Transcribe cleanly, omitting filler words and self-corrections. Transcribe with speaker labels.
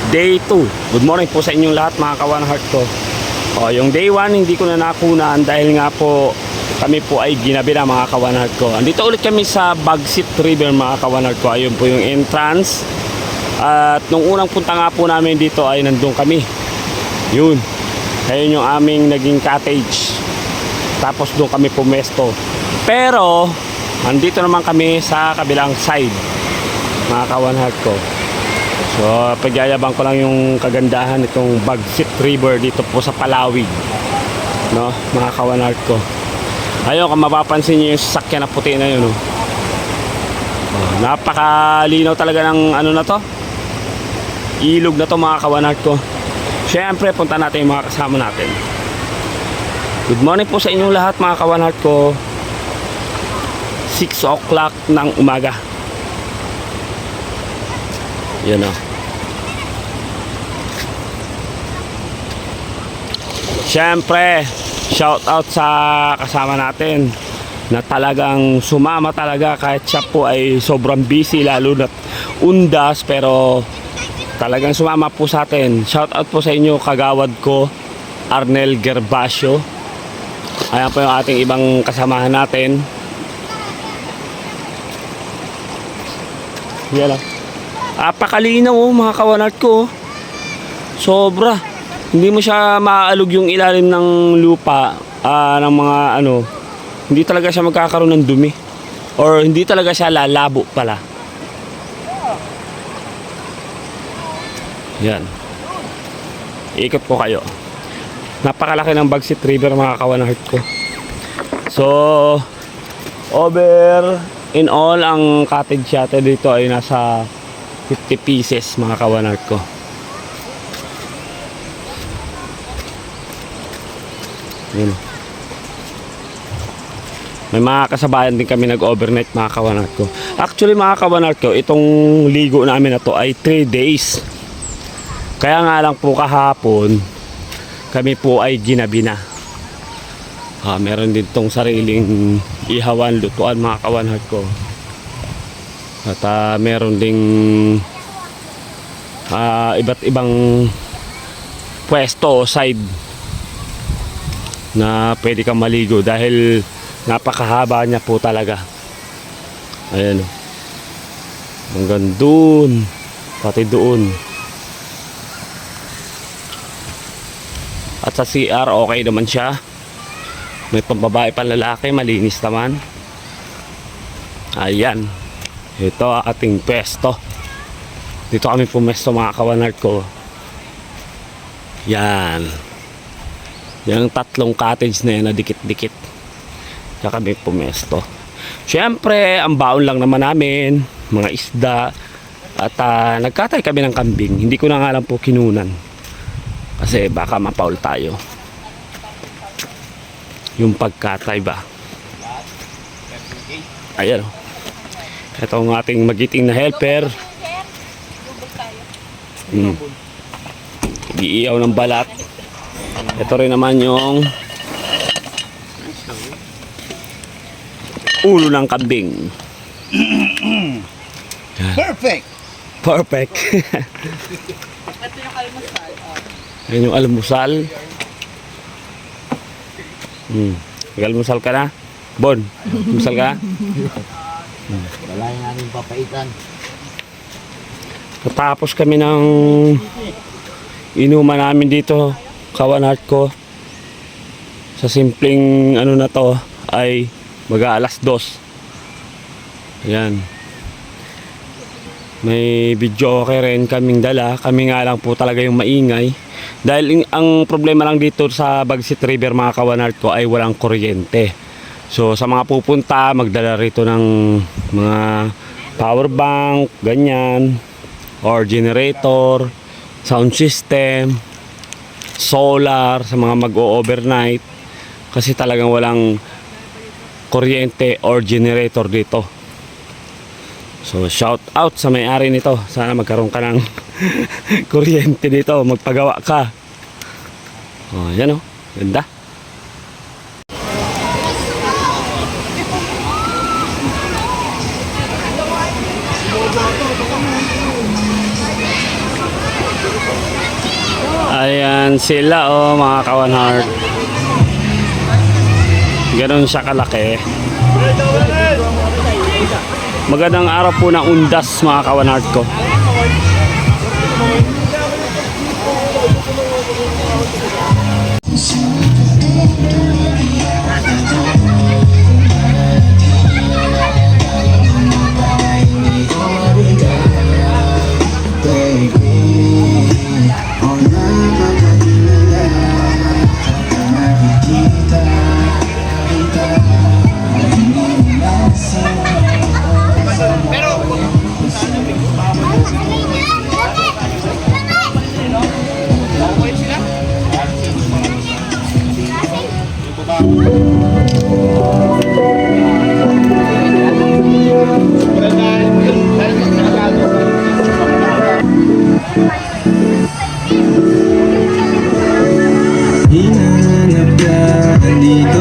Speaker 1: Day 2. Good morning po sa inyong lahat mga kawan heart ko. Yung day 1 hindi ko na nakunan dahil nga po kami po ay ginabi na mga kawan heart ko. Andito ulit kami sa Bagsit River mga kawan heart ko. Ayun po yung entrance. At nung unang punta nga po namin dito ay nandun kami. Yun. Ayun yung aming naging cottage. Tapos doon kami pumesto. Pero andito naman kami sa kabilang side mga kawan heart ko. So pagyayabang ko lang yung kagandahan itong Bagsit River dito po sa Palawig, no mga kawan heart ko. Ayun, kung mapapansin nyo yung sasakyan na puti na yun, no? Napakalinaw talaga ng ano na to, ilog na to mga kawan heart ko. Siyempre punta natin yung mga kasama natin. Good morning po sa inyong lahat mga kawan heart ko. 6 o'clock ng umaga. Yan o. Siyempre shout out sa kasama natin na talagang sumama talaga kahit siya po ay sobrang busy, lalo na undas, pero talagang sumama po sa atin. Shout out po sa inyo kagawad ko Arnel Gervasio. Ayan po yung ating ibang kasamahan natin. Yan lang. Apakalinaw mga kawanart ko. Sobra. Hindi mo siya maaalog yung ilalim ng lupa, ng mga ano. Hindi talaga siya magkakaroon ng dumi. Or hindi talaga siya lalabo pala. Yan. Iikot po kayo. Napakalaki ng Bagsit River mga kawanart ko. So, over in all, ang cottage yata dito ay nasa 50 pieces mga kawanart ko. Yun. May mga kasabayan din kami nag-overnight mga kawanart ko. Actually mga kawanart ko, itong ligo namin na to ay 3 days. Kaya nga lang po kahapon kami po ay ginabi na. Meron din tong sariling ihawan, lutuan mga kawanart ko. At meron ding iba't ibang pwesto o side na pwede kang maligo dahil napakahaba niya po talaga. Ayan, hanggang doon, pati doon. At sa CR okay naman siya, may pambabae panlalaki, malinis naman. Ayan, ito ating pwesto. Dito kami pumesto mga kawanart ko. Yan. Yung tatlong cottage na yan na dikit-dikit. Kaya kami pumesto. Siyempre, ang baon lang naman namin, mga isda. At nagkatay kami ng kambing. Hindi ko na nga lang po kinunan. Kasi baka mapaul tayo. Yung pagkatay ba. Ayan o. Ito ang ating magiting na helper. Iiyaw ng balat. Ito rin naman yung ulo ng kambing.
Speaker 2: Perfect!
Speaker 1: Perfect.
Speaker 3: Ito yung almusal.
Speaker 1: Yan yung almusal. Nag-almusal ka na? Bon, almusal ka na?
Speaker 2: Wala yung aming papaitan.
Speaker 1: Katapos kami ng inuman namin dito, kawanart ko. Sa simpleng ano na to ay mag-aalas 2. Ayan. May video okay rin kaming dala. Kami nga lang po talaga yung maingay. Dahil ang problema lang dito sa Bagsit River mga kawanart ko ay walang kuryente. So sa mga pupunta, magdala rito ng mga power bank, ganyan, or generator, sound system, solar sa mga mag-o-overnight. Kasi talagang walang kuryente or generator dito. So shout out sa may-ari nito. Sana magkaroon ka ng kuryente dito, magpagawa ka. Yan o, ganda. Ayan sila oh mga kawan heart. Ganon siya kalaki. Magandang araw po ng undas mga kawan heart ko.
Speaker 4: Hinanap ka, andito